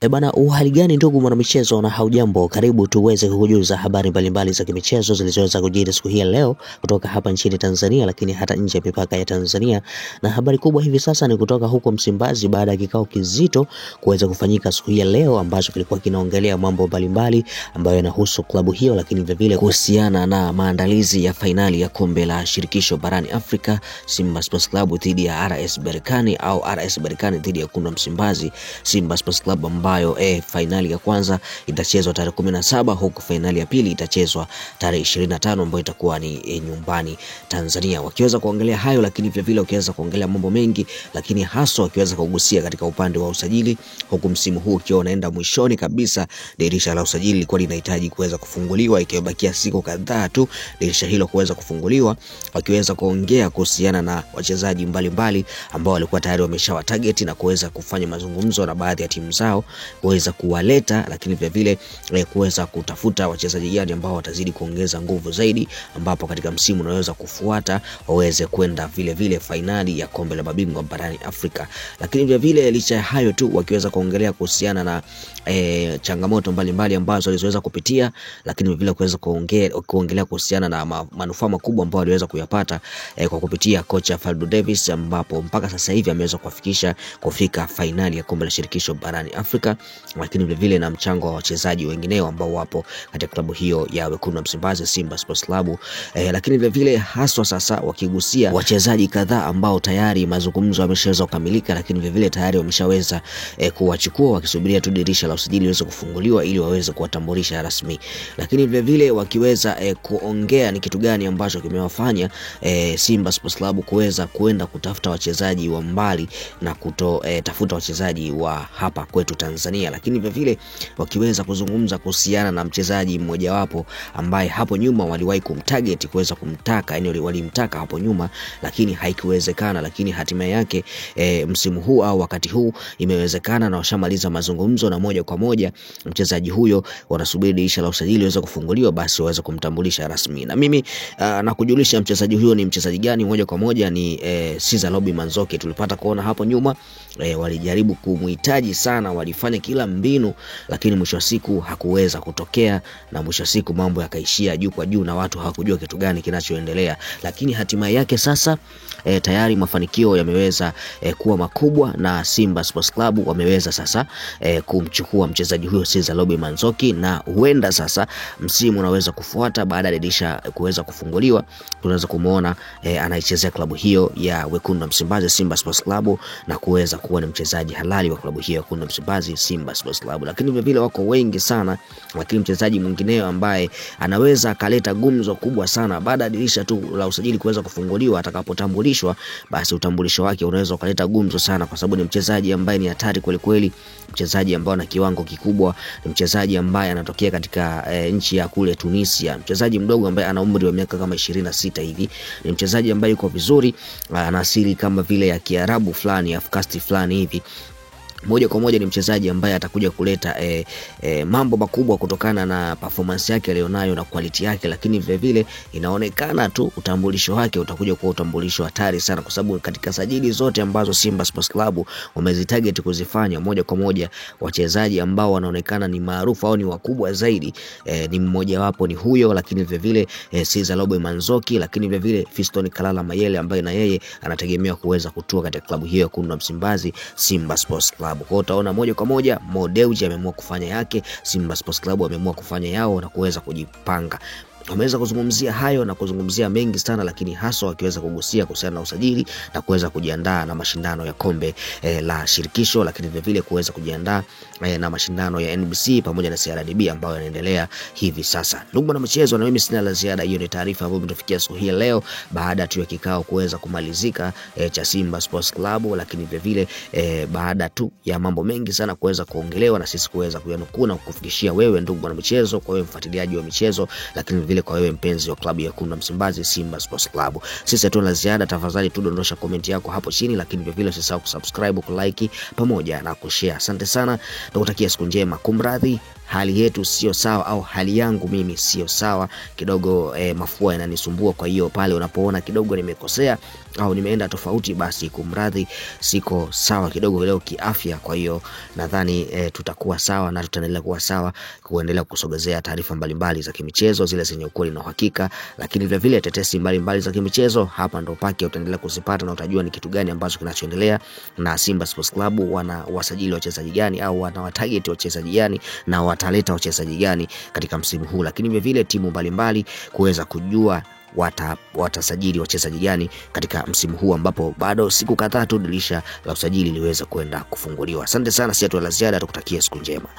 Bana, uhali gani ndugu mwanamichezo na haujambo, karibu tuweze kukujuza habari mbalimbali za kimichezo zilizoweza kujiri siku hii leo kutoka hapa nchini Tanzania, lakini hata nje ya mipaka ya Tanzania. Na habari kubwa hivi sasa ni kutoka huko Msimbazi baada ya kikao kizito kuweza kufanyika siku hii leo ambacho kilikuwa kinaongelea mambo mbalimbali ambayo yanahusu klabu hiyo, lakini vile vile kuhusiana na maandalizi ya fainali ya kombe la shirikisho barani Afrika, Simba Sports Club dhidi ya RS Berkane au RS Berkane dhidi ya Wekundu wa Msimbazi. Simba Sports Club ambayo fainali ya kwanza itachezwa tarehe 17 huku fainali ya pili itachezwa tarehe 25 ambayo itakuwa ni nyumbani Tanzania. Wakiweza kuongelea hayo, lakini vile vile wakiweza kuongelea mambo mengi, lakini hasa wakiweza kugusia katika upande wa usajili, huku msimu huu ukiwa unaenda mwishoni kabisa. Dirisha la usajili lilikuwa linahitaji kuweza kufunguliwa, ikibakia siku kadhaa tu dirisha hilo kuweza kufunguliwa. Wakiweza kuongea kuhusiana na wachezaji mbalimbali ambao walikuwa tayari wameshawa target na kuweza kufanya mazungumzo na baadhi ya timu zao kuweza kuwaleta, lakini vile vile kuweza kutafuta wachezaji gani ambao watazidi kuongeza nguvu zaidi, ambapo katika msimu unaweza kufuata waweze kwenda vile vile fainali ya kombe la mabingwa barani Afrika. Lakini vile vile licha ya hayo tu wakiweza kuongelea kuhusiana na changamoto mbalimbali ambazo walizoweza kupitia, lakini vile vile kuweza kuongelea kuhusiana na manufaa makubwa ambayo waliweza kuyapata kwa kupitia kocha Faldo Davis, ambapo mpaka sasa hivi ameweza kufika fainali ya kombe la shirikisho barani Afrika, lakini vile vile na mchango wa wachezaji wengineo ambao wapo katika klabu hiyo ya Wekundu wa Msimbazi, Simba Sports Club. Lakini vile vile haswa sasa wakigusia wachezaji kadhaa ambao tayari mazungumzo yameshaweza kukamilika, lakini vile vile tayari wameshaweza kuwachukua, wakisubiria tu dirisha la usajili liweze kufunguliwa ili waweze kuwatambulisha rasmi. Lakini vile vile wakiweza kuongea ni kitu gani ambacho kimewafanya Simba Sports Club kuweza kwenda kutafuta wachezaji wa mbali na tafuta wachezaji wa hapa kwetu Tanzania. Lakini vile vile wakiweza kuzungumza kuhusiana na mchezaji mmoja wapo ambaye hapo nyuma waliwahi kumtarget kuweza kumtaka, yani walimtaka hapo nyuma lakini haikuwezekana, lakini hatima yake msimu huu au wakati huu imewezekana na washamaliza mazungumzo, na moja kwa moja mchezaji huyo wanasubiri dirisha la usajili liweze kufunguliwa basi waweze kumtambulisha rasmi. Na mimi nakujulisha mchezaji huyo ni mchezaji gani moja kwa moja, ni Cesar Lobby Manzoki. Tulipata kuona hapo nyuma walijaribu kumuhitaji sana, walifanya kila mbinu, lakini mwisho wa siku hakuweza kutokea, na mwisho wa siku mambo yakaishia juu kwa juu na watu hawakujua kitu gani kinachoendelea. Lakini hatima yake sasa tayari mafanikio yameweza kuwa makubwa, na Simba Sports Club wameweza sasa kumchukua mchezaji huyo Cesar Lobby Manzoki, na huenda sasa msimu unaweza kufuata baada ya dirisha kuweza kufunguliwa tunaweza kumuona anaichezea klabu hiyo ya Wekundu wa Msimbazi, Simba Sports Club, na kuweza kuwa ni mchezaji halali wa klabu hiyo ya Wekundu wa Msimbazi, Simba Sports Club. Lakini vile vile wako wengi sana, lakini mchezaji mwingineo ambaye anaweza akaleta gumzo kubwa sana baada ya dirisha tu la usajili kuweza kufunguliwa, atakapotambulishwa basi utambulisho wake unaweza kuleta gumzo sana, kwa sababu ni mchezaji ambaye ni hatari kweli kweli, mchezaji ambaye ana kiwango kikubwa, ni mchezaji ambaye anatokea katika nchi ya kule Tunisia, mchezaji mdogo ambaye ana umri wa miaka kama 26 hivi, ni mchezaji ambaye yuko vizuri, ana asili kama vile ya Kiarabu fulani, Afkasti fulani hivi. Moja kwa moja ni mchezaji ambaye atakuja kuleta mambo makubwa kutokana na performance yake alionayo na quality yake. Lakini vile vile inaonekana tu utambulisho wake utakuja kuwa utambulisho hatari sana, kwa sababu katika sajili zote ambazo Simba Sports Club wamezitarget kuzifanya, moja kwa moja wachezaji ambao wanaonekana ni maarufu au ni wakubwa zaidi ni mmoja wapo ni huyo. Lakini vile vile Cesar Lobby Manzoki, lakini vile vile Fiston Kalala Mayele ambaye na yeye anategemewa kuweza kutua katika klabu hiyo ya Wekundu wa Msimbazi, Simba Sports Club. Kwa utaona moja kwa moja Mo Dewji ameamua kufanya yake, Simba Sports Club ameamua kufanya yao na kuweza kujipanga. Wameweza kuzungumzia hayo na kuzungumzia mengi sana, lakini hasa wakiweza kugusia kuhusiana na usajili na kuweza kujiandaa na mashindano ya kombe la shirikisho, lakini vile vile kuweza kujiandaa na mashindano ya NBC pamoja na CRDB ambayo yanaendelea hivi sasa. Ndugu na michezo, na mimi sina la ziada. Hiyo ni taarifa ambayo imetufikia siku hii leo baada tu ya kikao kuweza kumalizika cha Simba Sports Club, lakini vile vile baada tu ya mambo mengi sana kuweza kuongelewa na sisi kuweza kuyanukuu na kukufikishia wewe ndugu na michezo, kwa wewe mfuatiliaji wa michezo, lakini vile kwa wewe mpenzi wa klabu ya Wekundu wa Msimbazi, Simba Sports Club. Sisi hatuna ziada, tafadhali tu dondosha comment yako hapo chini, lakini vile vile usisahau kusubscribe, kulike pamoja na kushare. Asante sana, nakutakia siku njema. Kumradhi, hali yetu sio sawa, au hali yangu mimi sio sawa kidogo, mafua yananisumbua, kwa hiyo pale unapoona kidogo nimekosea au nimeenda tofauti, basi kumradhi, siko sawa kidogo leo kiafya. Kwa hiyo nadhani tutakuwa sawa na tutaendelea kuwa sawa kuendelea kusogezea taarifa mbalimbali za kimichezo, zile zenye ukweli na uhakika, lakini vile vile tetesi mbalimbali za kimichezo. Hapa ndo pake utaendelea kuzipata na utajua ni kitu gani ambacho kinachoendelea, na Simba Sports Club wana wasajili wachezaji gani au wana watarget wachezaji gani na wataleta wachezaji gani katika msimu huu, lakini vile vile timu mbalimbali kuweza kujua watasajili wachezaji gani katika msimu huu, ambapo bado siku kadhaa tu dirisha la usajili liweza kwenda kufunguliwa. Asante sana, si atu la ziada, tukutakia siku njema.